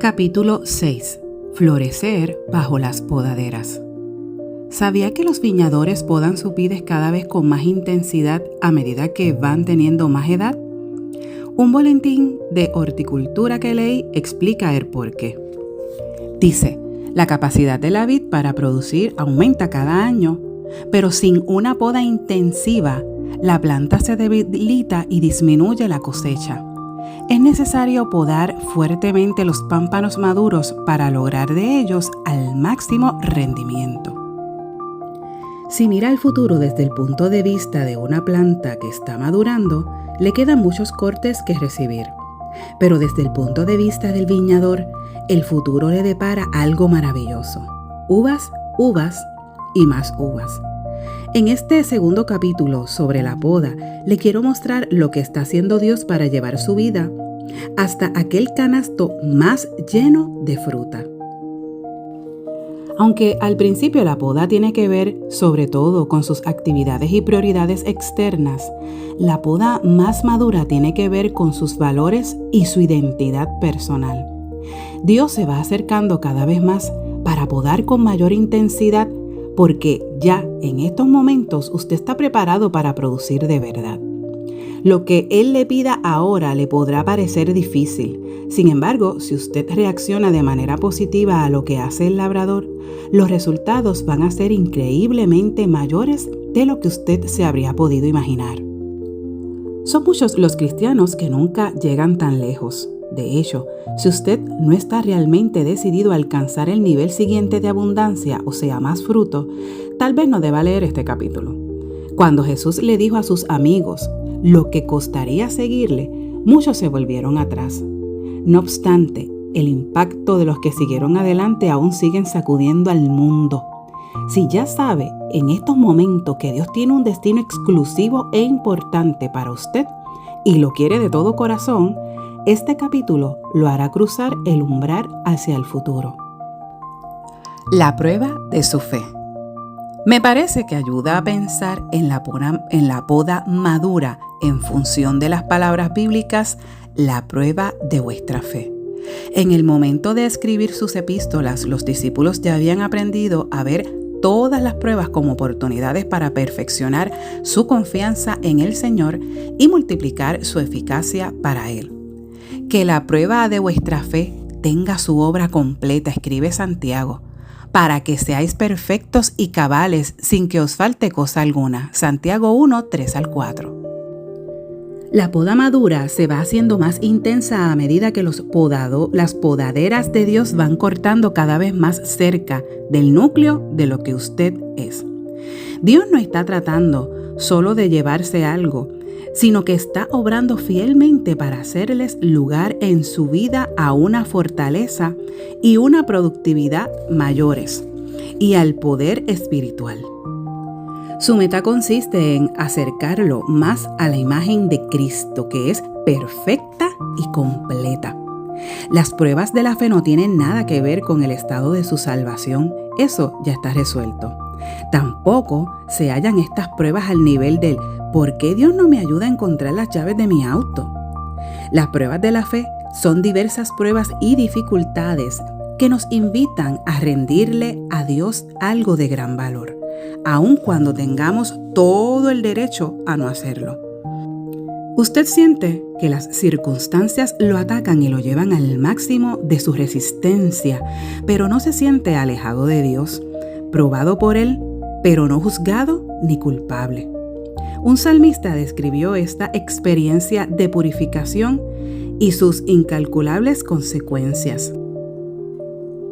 Capítulo 6. Florecer bajo las podaderas. ¿Sabía que los viñadores podan sus vides cada vez con más intensidad a medida que van teniendo más edad? Un boletín de horticultura que leí explica el porqué. Dice, la capacidad de la vid para producir aumenta cada año, pero sin una poda intensiva, la planta se debilita y disminuye la cosecha. Es necesario podar fuertemente los pámpanos maduros para lograr de ellos al máximo rendimiento. Si mira el futuro desde el punto de vista de una planta que está madurando, le quedan muchos cortes que recibir. Pero desde el punto de vista del viñador, el futuro le depara algo maravilloso. Uvas, uvas y más uvas. En este segundo capítulo sobre la poda, le quiero mostrar lo que está haciendo Dios para llevar su vida hasta aquel canasto más lleno de fruta. Aunque al principio la poda tiene que ver sobre todo con sus actividades y prioridades externas, la poda más madura tiene que ver con sus valores y su identidad personal. Dios se va acercando cada vez más para podar con mayor intensidad porque ya en estos momentos usted está preparado para producir de verdad. Lo que Él le pida ahora le podrá parecer difícil. Sin embargo, si usted reacciona de manera positiva a lo que hace el labrador, los resultados van a ser increíblemente mayores de lo que usted se habría podido imaginar. Son muchos los cristianos que nunca llegan tan lejos. De hecho, si usted no está realmente decidido a alcanzar el nivel siguiente de abundancia, o sea, más fruto, tal vez no deba leer este capítulo. Cuando Jesús le dijo a sus amigos lo que costaría seguirle, muchos se volvieron atrás. No obstante, el impacto de los que siguieron adelante aún siguen sacudiendo al mundo. Si ya sabe en estos momentos que Dios tiene un destino exclusivo e importante para usted y lo quiere de todo corazón, este capítulo lo hará cruzar el umbral hacia el futuro. La prueba de su fe. Me parece que ayuda a pensar en la poda madura en función de las palabras bíblicas, la prueba de vuestra fe. En el momento de escribir sus epístolas, los discípulos ya habían aprendido a ver todas las pruebas como oportunidades para perfeccionar su confianza en el Señor y multiplicar su eficacia para Él. Que la prueba de vuestra fe tenga su obra completa, escribe Santiago, para que seáis perfectos y cabales sin que os falte cosa alguna. Santiago 1, 3-4. La poda madura se va haciendo más intensa a medida que las podaderas de Dios van cortando cada vez más cerca del núcleo de lo que usted es. Dios no está tratando solo de llevarse algo, sino que está obrando fielmente para hacerles lugar en su vida a una fortaleza y una productividad mayores y al poder espiritual. Su meta consiste en acercarlo más a la imagen de Cristo, que es perfecta y completa. Las pruebas de la fe no tienen nada que ver con el estado de su salvación, eso ya está resuelto. Tampoco se hallan estas pruebas al nivel del ¿por qué Dios no me ayuda a encontrar las llaves de mi auto? Las pruebas de la fe son diversas pruebas y dificultades que nos invitan a rendirle a Dios algo de gran valor, aun cuando tengamos todo el derecho a no hacerlo. Usted siente que las circunstancias lo atacan y lo llevan al máximo de su resistencia, pero no se siente alejado de Dios, probado por Él, pero no juzgado ni culpable. Un salmista describió esta experiencia de purificación y sus incalculables consecuencias.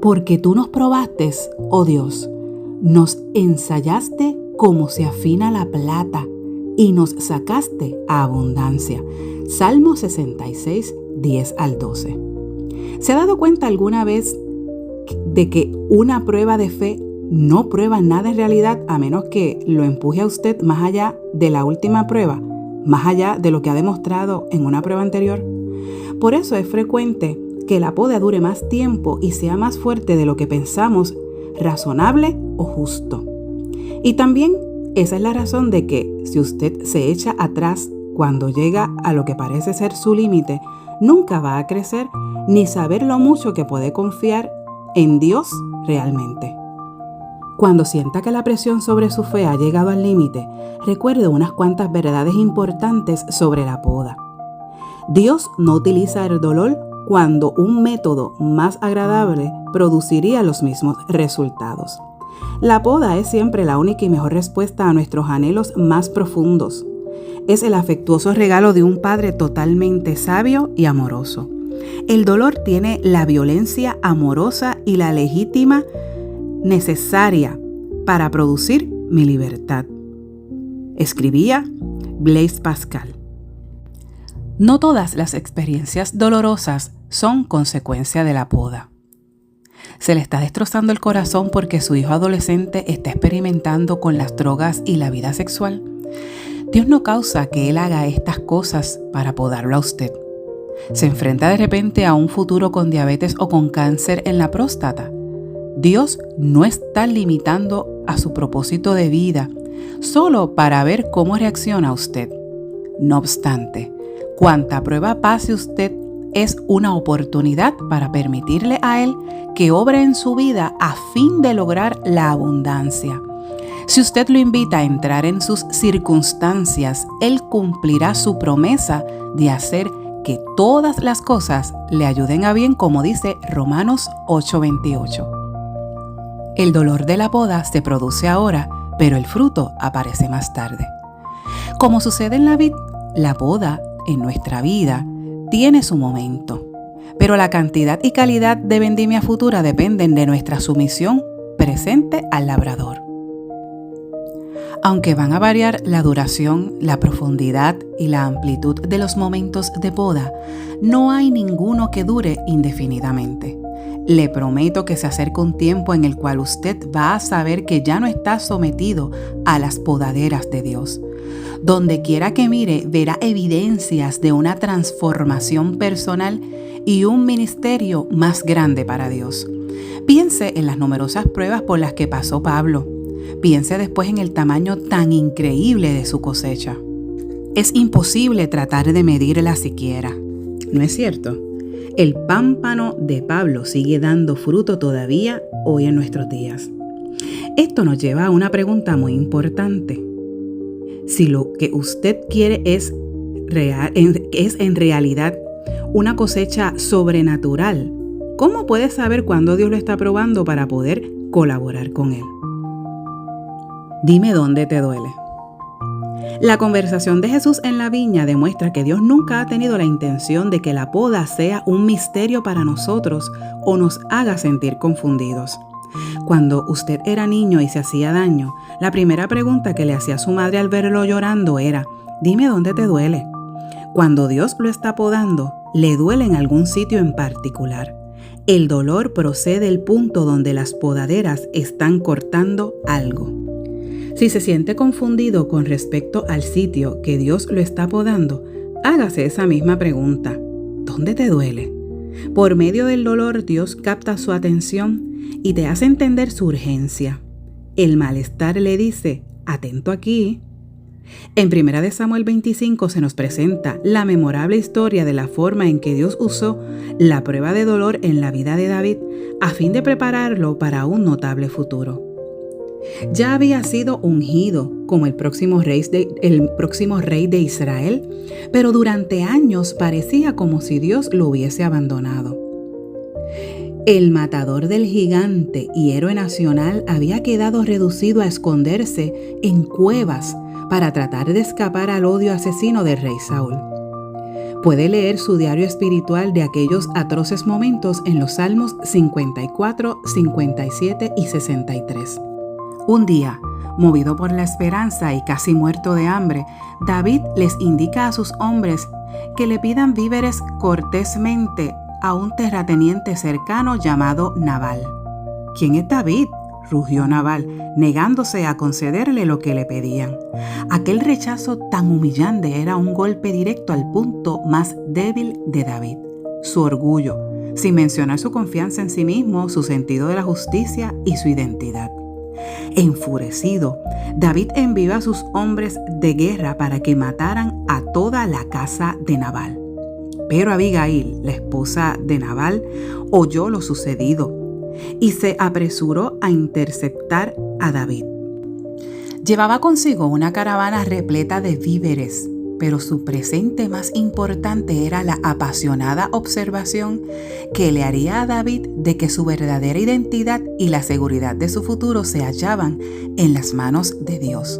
Porque tú nos probaste, oh Dios, nos ensayaste como se afina la plata y nos sacaste a abundancia. Salmo 66, 10-12. ¿Se ha dado cuenta alguna vez de que una prueba de fe no prueba nada en realidad a menos que lo empuje a usted más allá de la última prueba, más allá de lo que ha demostrado en una prueba anterior? Por eso es frecuente que la poda dure más tiempo y sea más fuerte de lo que pensamos, razonable o justo. Y también esa es la razón de que si usted se echa atrás cuando llega a lo que parece ser su límite, nunca va a crecer ni saber lo mucho que puede confiar en Dios realmente. Cuando sienta que la presión sobre su fe ha llegado al límite, recuerde unas cuantas verdades importantes sobre la poda. Dios no utiliza el dolor cuando un método más agradable produciría los mismos resultados. La poda es siempre la única y mejor respuesta a nuestros anhelos más profundos. Es el afectuoso regalo de un Padre totalmente sabio y amoroso. El dolor tiene la violencia amorosa y la legítima necesaria para producir mi libertad. Escribía Blaise Pascal. No todas las experiencias dolorosas son consecuencia de la poda. Se le está destrozando el corazón porque su hijo adolescente está experimentando con las drogas y la vida sexual. Dios no causa que él haga estas cosas para podarlo a usted. Se enfrenta de repente a un futuro con diabetes o con cáncer en la próstata. Dios no está limitando a su propósito de vida solo para ver cómo reacciona usted. No obstante, cuanta prueba pase usted es una oportunidad para permitirle a Él que obre en su vida a fin de lograr la abundancia. Si usted lo invita a entrar en sus circunstancias, Él cumplirá su promesa de hacer que todas las cosas le ayuden a bien, como dice Romanos 8:28. El dolor de la poda se produce ahora, pero el fruto aparece más tarde. Como sucede en la vid, la poda en nuestra vida tiene su momento, pero la cantidad y calidad de vendimia futura dependen de nuestra sumisión presente al labrador. Aunque van a variar la duración, la profundidad y la amplitud de los momentos de poda, no hay ninguno que dure indefinidamente. Le prometo que se acerca un tiempo en el cual usted va a saber que ya no está sometido a las podaderas de Dios. Donde quiera que mire, verá evidencias de una transformación personal y un ministerio más grande para Dios. Piense en las numerosas pruebas por las que pasó Pablo. Piense después en el tamaño tan increíble de su cosecha. Es imposible tratar de medirla siquiera. ¿No es cierto? El pámpano de Pablo sigue dando fruto todavía hoy en nuestros días. Esto nos lleva a una pregunta muy importante. Si lo que usted quiere es en realidad una cosecha sobrenatural, ¿cómo puede saber cuándo Dios lo está probando para poder colaborar con Él? Dime dónde te duele. La conversación de Jesús en la viña demuestra que Dios nunca ha tenido la intención de que la poda sea un misterio para nosotros o nos haga sentir confundidos. Cuando usted era niño y se hacía daño, la primera pregunta que le hacía su madre al verlo llorando era: dime dónde te duele. Cuando Dios lo está podando, le duele en algún sitio en particular. El dolor procede del punto donde las podaderas están cortando algo. Si se siente confundido con respecto al sitio que Dios lo está podando, hágase esa misma pregunta: ¿dónde te duele? Por medio del dolor, Dios capta su atención y te hace entender su urgencia. El malestar le dice: atento aquí. En 1 Samuel 25 se nos presenta la memorable historia de la forma en que Dios usó la prueba de dolor en la vida de David a fin de prepararlo para un notable futuro. Ya había sido ungido como el próximo rey de Israel, pero durante años parecía como si Dios lo hubiese abandonado. El matador del gigante y héroe nacional había quedado reducido a esconderse en cuevas para tratar de escapar al odio asesino del rey Saúl. Puede leer su diario espiritual de aquellos atroces momentos en los Salmos 54, 57 y 63. Un día, movido por la esperanza y casi muerto de hambre, David les indica a sus hombres que le pidan víveres cortésmente a un terrateniente cercano llamado Nabal. ¿Quién es David?, rugió Nabal, negándose a concederle lo que le pedían. Aquel rechazo tan humillante era un golpe directo al punto más débil de David, su orgullo, sin mencionar su confianza en sí mismo, su sentido de la justicia y su identidad. Enfurecido, David envió a sus hombres de guerra para que mataran a toda la casa de Nabal. Pero Abigail, la esposa de Nabal, oyó lo sucedido y se apresuró a interceptar a David. Llevaba consigo una caravana repleta de víveres, pero su presente más importante era la apasionada observación que le haría a David de que su verdadera identidad y la seguridad de su futuro se hallaban en las manos de Dios.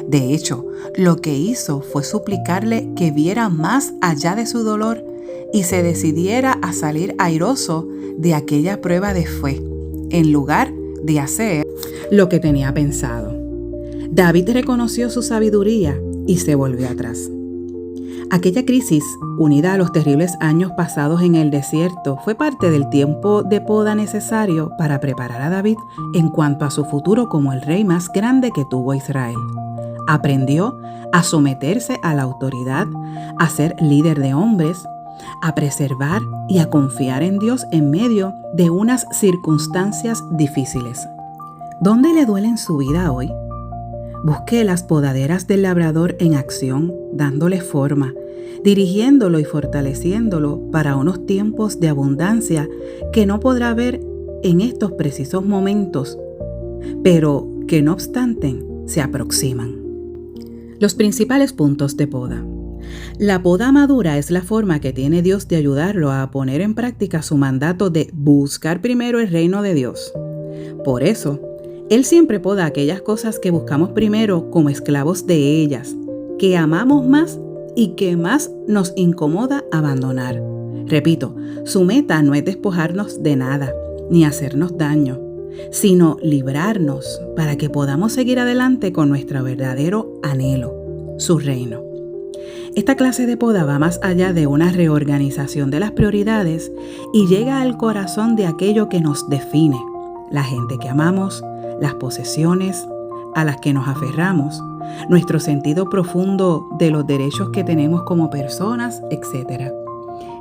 De hecho, lo que hizo fue suplicarle que viera más allá de su dolor y se decidiera a salir airoso de aquella prueba de fe, en lugar de hacer lo que tenía pensado. David reconoció su sabiduría y se volvió atrás. Aquella crisis, unida a los terribles años pasados en el desierto, fue parte del tiempo de poda necesario para preparar a David en cuanto a su futuro como el rey más grande que tuvo Israel. Aprendió a someterse a la autoridad, a ser líder de hombres, a preservar y a confiar en Dios en medio de unas circunstancias difíciles. ¿Dónde le duele en su vida hoy? Busque las podaderas del labrador en acción, dándole forma, dirigiéndolo y fortaleciéndolo para unos tiempos de abundancia que no podrá ver en estos precisos momentos, pero que no obstante se aproximan. Los principales puntos de poda. La poda madura es la forma que tiene Dios de ayudarlo a poner en práctica su mandato de buscar primero el reino de Dios. Por eso, Él siempre poda aquellas cosas que buscamos primero como esclavos de ellas, que amamos más y que más nos incomoda abandonar. Repito, su meta no es despojarnos de nada, ni hacernos daño, sino librarnos para que podamos seguir adelante con nuestro verdadero anhelo, su reino. Esta clase de poda va más allá de una reorganización de las prioridades y llega al corazón de aquello que nos define, la gente que amamos, las posesiones a las que nos aferramos, nuestro sentido profundo de los derechos que tenemos como personas, etc.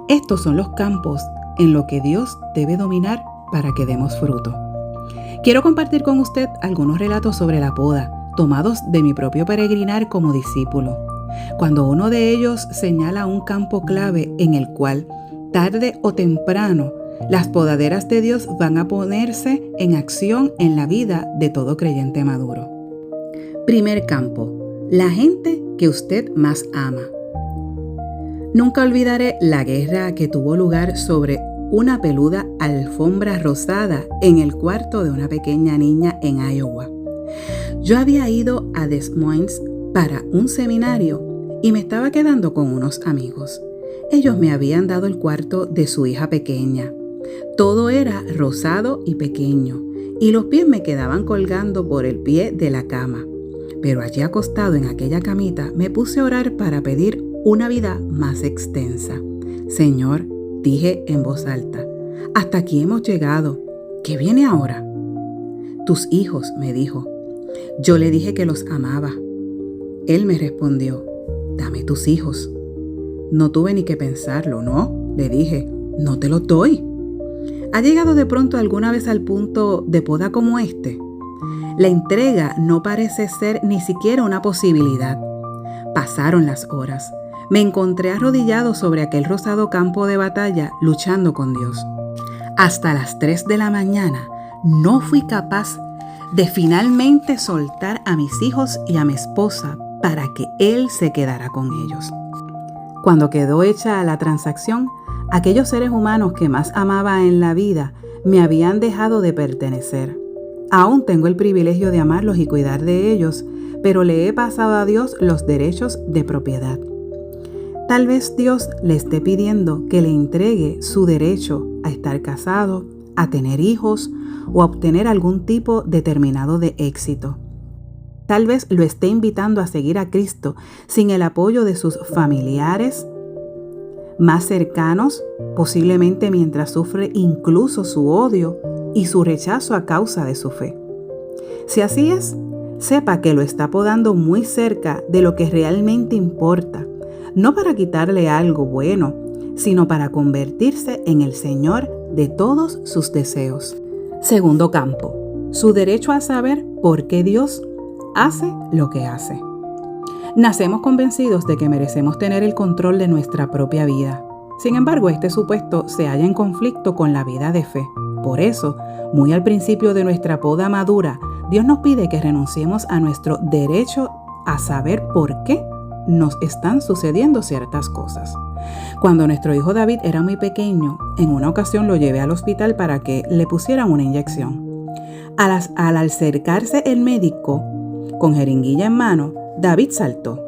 Estos son los campos en los que Dios debe dominar para que demos fruto. Quiero compartir con usted algunos relatos sobre la poda, tomados de mi propio peregrinar como discípulo. Cuando uno de ellos señala un campo clave en el cual, tarde o temprano, las podaderas de Dios van a ponerse en acción en la vida de todo creyente maduro. Primer campo, la gente que usted más ama. Nunca olvidaré la guerra que tuvo lugar sobre una peluda alfombra rosada en el cuarto de una pequeña niña en Iowa. Yo había ido a Des Moines para un seminario y me estaba quedando con unos amigos. Ellos me habían dado el cuarto de su hija pequeña. Todo era rosado y pequeño, y los pies me quedaban colgando por el pie de la cama. Pero allí acostado en aquella camita me puse a orar para pedir una vida más extensa. Señor, dije en voz alta, hasta aquí hemos llegado. ¿Qué viene ahora? Tus hijos, me dijo. Yo le dije que los amaba. Él me respondió, dame tus hijos. No tuve ni que pensarlo, ¿no? Le dije, no te los doy. ¿Ha llegado de pronto alguna vez al punto de poda como este? La entrega no parece ser ni siquiera una posibilidad. Pasaron las horas. Me encontré arrodillado sobre aquel rosado campo de batalla luchando con Dios. Hasta las 3 de la mañana no fui capaz de finalmente soltar a mis hijos y a mi esposa para que Él se quedara con ellos. Cuando quedó hecha la transacción, aquellos seres humanos que más amaba en la vida me habían dejado de pertenecer. Aún tengo el privilegio de amarlos y cuidar de ellos, pero le he pasado a Dios los derechos de propiedad. Tal vez Dios le esté pidiendo que le entregue su derecho a estar casado, a tener hijos o a obtener algún tipo determinado de éxito. Tal vez lo esté invitando a seguir a Cristo sin el apoyo de sus familiares más cercanos, posiblemente mientras sufre incluso su odio y su rechazo a causa de su fe. Si así es, sepa que lo está podando muy cerca de lo que realmente importa, no para quitarle algo bueno, sino para convertirse en el Señor de todos sus deseos. Segundo campo, su derecho a saber por qué Dios hace lo que hace. Nacemos convencidos de que merecemos tener el control de nuestra propia vida. Sin embargo, este supuesto se halla en conflicto con la vida de fe. Por eso, muy al principio de nuestra poda madura, Dios nos pide que renunciemos a nuestro derecho a saber por qué nos están sucediendo ciertas cosas. Cuando nuestro hijo David era muy pequeño, en una ocasión lo llevé al hospital para que le pusieran una inyección. Al acercarse el médico con jeringuilla en mano, David saltó.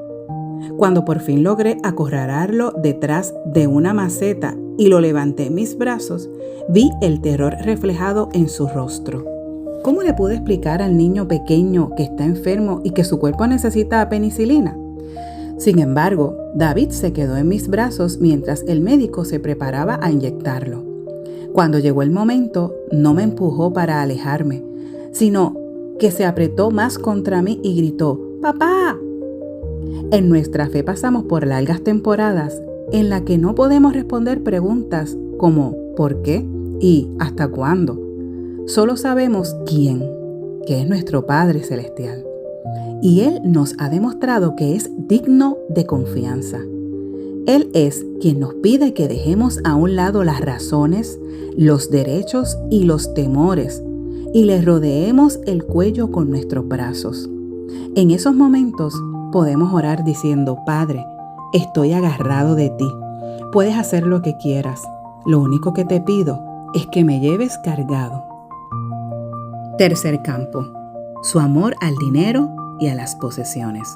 Cuando por fin logré acorralarlo detrás de una maceta y lo levanté en mis brazos, vi el terror reflejado en su rostro. ¿Cómo le pude explicar al niño pequeño que está enfermo y que su cuerpo necesita penicilina? Sin embargo, David se quedó en mis brazos mientras el médico se preparaba a inyectarlo. Cuando llegó el momento, no me empujó para alejarme, sino que se apretó más contra mí y gritó: ¡Papá! En nuestra fe pasamos por largas temporadas en las que no podemos responder preguntas como ¿por qué? Y ¿hasta cuándo? Solo sabemos quién, que es nuestro Padre Celestial. Y Él nos ha demostrado que es digno de confianza. Él es quien nos pide que dejemos a un lado las razones, los derechos y los temores y le rodeemos el cuello con nuestros brazos. En esos momentos podemos orar diciendo: Padre, estoy agarrado de ti. Puedes hacer lo que quieras. Lo único que te pido es que me lleves cargado. Tercer campo: su amor al dinero y a las posesiones.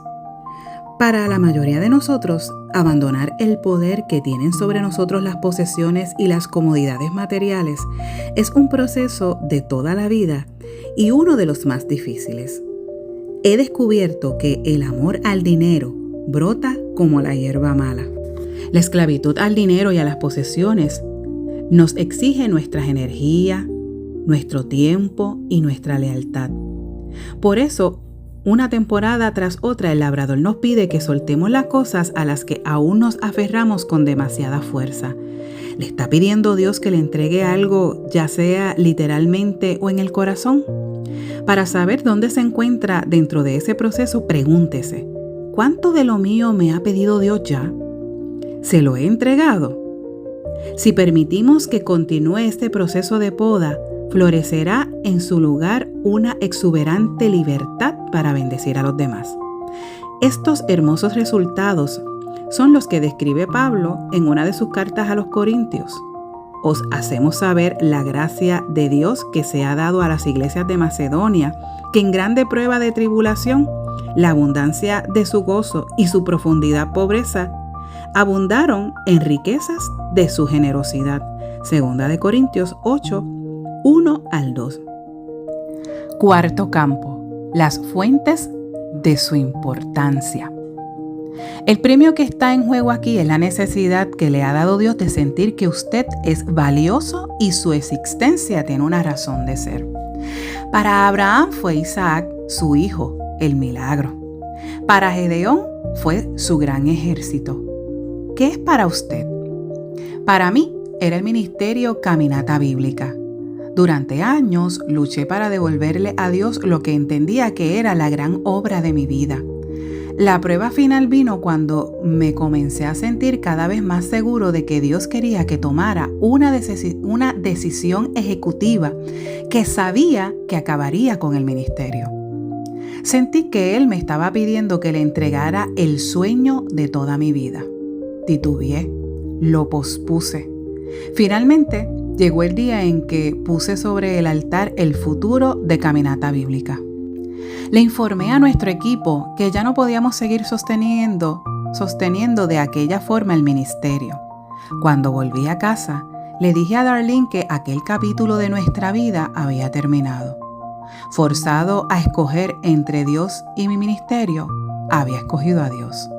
Para la mayoría de nosotros, abandonar el poder que tienen sobre nosotros las posesiones y las comodidades materiales es un proceso de toda la vida y uno de los más difíciles. He descubierto que el amor al dinero brota como la hierba mala. La esclavitud al dinero y a las posesiones nos exige nuestra energía, nuestro tiempo y nuestra lealtad. Por eso, una temporada tras otra, el labrador nos pide que soltemos las cosas a las que aún nos aferramos con demasiada fuerza. ¿Le está pidiendo Dios que le entregue algo, ya sea literalmente o en el corazón? Para saber dónde se encuentra dentro de ese proceso, pregúntese: ¿cuánto de lo mío me ha pedido Dios ya? ¿Se lo he entregado? Si permitimos que continúe este proceso de poda, florecerá en su lugar una exuberante libertad para bendecir a los demás. Estos hermosos resultados son los que describe Pablo en una de sus cartas a los Corintios. Os hacemos saber la gracia de Dios que se ha dado a las iglesias de Macedonia, que en grande prueba de tribulación, la abundancia de su gozo y su profundidad pobreza abundaron en riquezas de su generosidad. Segunda de Corintios 8, 1 al 2. Cuarto campo: las fuentes de su importancia. El premio que está en juego aquí es la necesidad que le ha dado Dios de sentir que usted es valioso y su existencia tiene una razón de ser. Para Abraham fue Isaac, su hijo, el milagro. Para Gedeón fue su gran ejército. ¿Qué es para usted? Para mí era el ministerio Caminata Bíblica. Durante años luché para devolverle a Dios lo que entendía que era la gran obra de mi vida. La prueba final vino cuando me comencé a sentir cada vez más seguro de que Dios quería que tomara una decisión ejecutiva que sabía que acabaría con el ministerio. Sentí que Él me estaba pidiendo que le entregara el sueño de toda mi vida. Titubeé, lo pospuse. Finalmente, llegó el día en que puse sobre el altar el futuro de Caminata Bíblica. Le informé a nuestro equipo que ya no podíamos seguir sosteniendo de aquella forma el ministerio. Cuando volví a casa, le dije a Darlene que aquel capítulo de nuestra vida había terminado. Forzado a escoger entre Dios y mi ministerio, había escogido a Dios.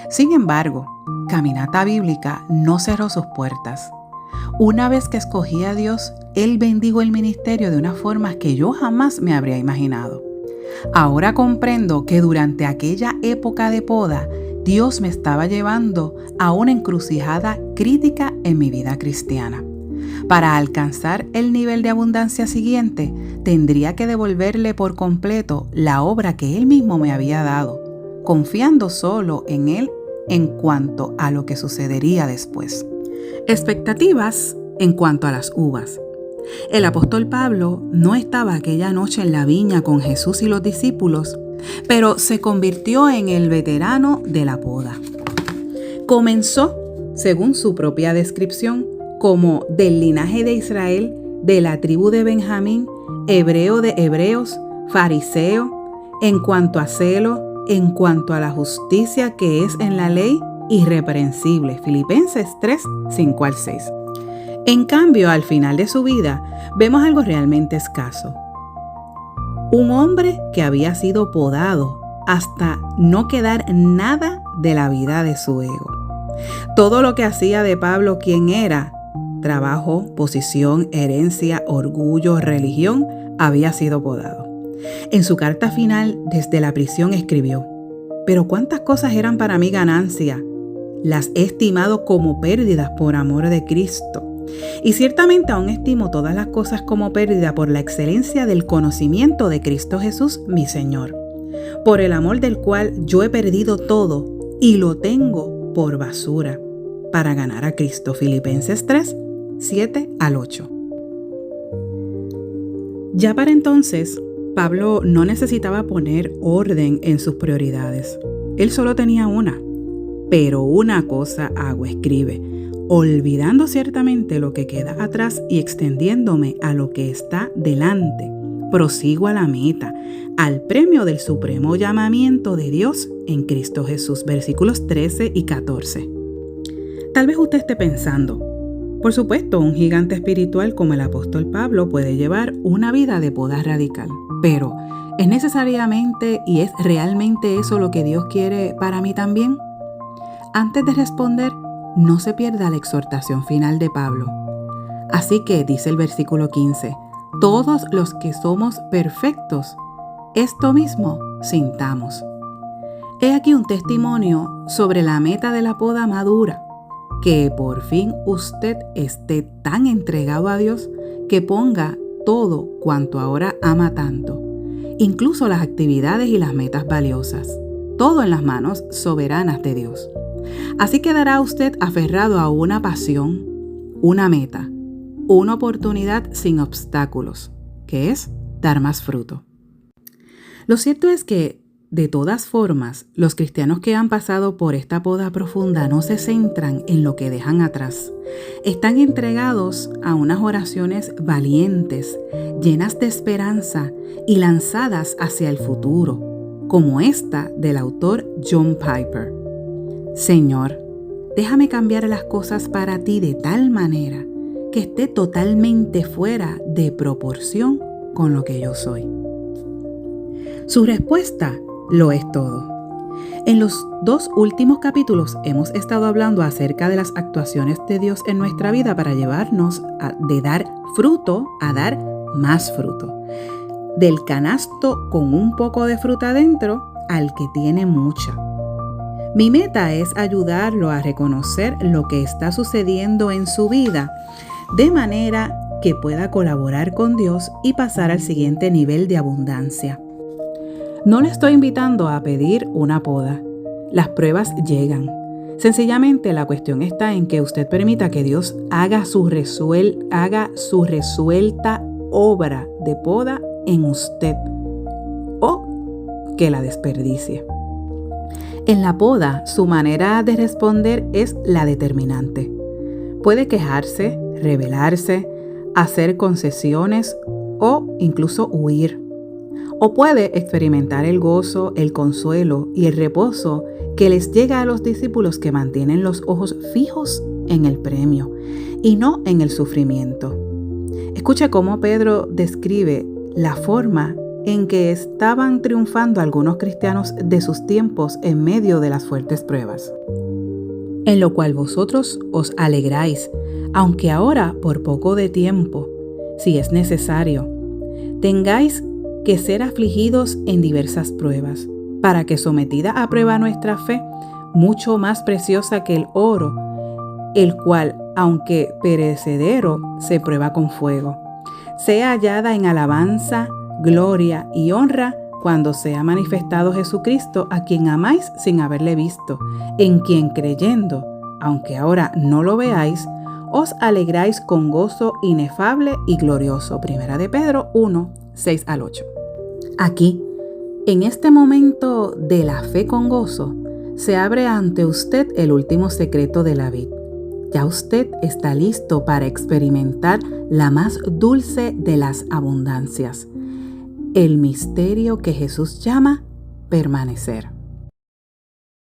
Sin embargo, Caminata Bíblica no cerró sus puertas. Una vez que escogí a Dios, Él bendijo el ministerio de una forma que yo jamás me habría imaginado. Ahora comprendo que durante aquella época de poda, Dios me estaba llevando a una encrucijada crítica en mi vida cristiana. Para alcanzar el nivel de abundancia siguiente, tendría que devolverle por completo la obra que Él mismo me había dado, confiando solo en Él en cuanto a lo que sucedería después. Expectativas en cuanto a las uvas. El apóstol Pablo no estaba aquella noche en la viña con Jesús y los discípulos, pero se convirtió en el veterano de la poda. Comenzó, según su propia descripción, como del linaje de Israel, de la tribu de Benjamín, hebreo de hebreos, fariseo, en cuanto a celo, en cuanto a la justicia que es en la ley, irreprensible. Filipenses 3, 5 al 6. En cambio, al final de su vida, vemos algo realmente escaso. Un hombre que había sido podado hasta no quedar nada de la vida de su ego. Todo lo que hacía de Pablo quien era, trabajo, posición, herencia, orgullo, religión, había sido podado. En su carta final desde la prisión escribió: «Pero cuántas cosas eran para mí ganancia, las he estimado como pérdidas por amor de Cristo. Y ciertamente aún estimo todas las cosas como pérdida por la excelencia del conocimiento de Cristo Jesús, mi Señor, por el amor del cual yo he perdido todo y lo tengo por basura, para ganar a Cristo». Filipenses 3, 7 al 8. Ya para entonces, Pablo no necesitaba poner orden en sus prioridades. Él solo tenía una. Pero una cosa hago, escribe, olvidando ciertamente lo que queda atrás y extendiéndome a lo que está delante. Prosigo a la meta, al premio del supremo llamamiento de Dios en Cristo Jesús. Versículos 13 y 14. Tal vez usted esté pensando, por supuesto, un gigante espiritual como el apóstol Pablo puede llevar una vida de poda radical, pero ¿es necesariamente y es realmente eso lo que Dios quiere para mí también? Antes de responder, no se pierda la exhortación final de Pablo. Así que, dice el versículo 15, todos los que somos perfectos, esto mismo sintamos. He aquí un testimonio sobre la meta de la poda madura, que por fin usted esté tan entregado a Dios que ponga todo cuanto ahora ama tanto, incluso las actividades y las metas valiosas, todo en las manos soberanas de Dios. Así quedará usted aferrado a una pasión, una meta, una oportunidad sin obstáculos, que es dar más fruto. Lo cierto es que, de todas formas, los cristianos que han pasado por esta poda profunda no se centran en lo que dejan atrás. Están entregados a unas oraciones valientes, llenas de esperanza y lanzadas hacia el futuro, como esta del autor John Piper. Señor, déjame cambiar las cosas para ti de tal manera que esté totalmente fuera de proporción con lo que yo soy. Su respuesta lo es todo. En los 2 últimos capítulos hemos estado hablando acerca de las actuaciones de Dios en nuestra vida para llevarnos de dar fruto a dar más fruto. Del canasto con un poco de fruta dentro al que tiene mucha. Mi meta es ayudarlo a reconocer lo que está sucediendo en su vida de manera que pueda colaborar con Dios y pasar al siguiente nivel de abundancia. No le estoy invitando a pedir una poda. Las pruebas llegan. Sencillamente la cuestión está en que usted permita que Dios haga su resuelta obra de poda en usted o que la desperdicie. En la poda, su manera de responder es la determinante. Puede quejarse, rebelarse, hacer concesiones o incluso huir. O puede experimentar el gozo, el consuelo y el reposo que les llega a los discípulos que mantienen los ojos fijos en el premio y no en el sufrimiento. Escuche cómo Pedro describe la forma en que estaban triunfando algunos cristianos de sus tiempos en medio de las fuertes pruebas. En lo cual vosotros os alegráis, aunque ahora por poco de tiempo, si es necesario, tengáis que ser afligidos en diversas pruebas, para que sometida a prueba nuestra fe, mucho más preciosa que el oro, el cual, aunque perecedero, se prueba con fuego, sea hallada en alabanza, gloria y honra cuando sea manifestado Jesucristo, a quien amáis sin haberle visto, en quien creyendo, aunque ahora no lo veáis, os alegráis con gozo inefable y glorioso. Primera de Pedro 1, 6 al 8. Aquí, en este momento de la fe con gozo, se abre ante usted el último secreto de la vid. Ya usted está listo para experimentar la más dulce de las abundancias, el misterio que Jesús llama permanecer.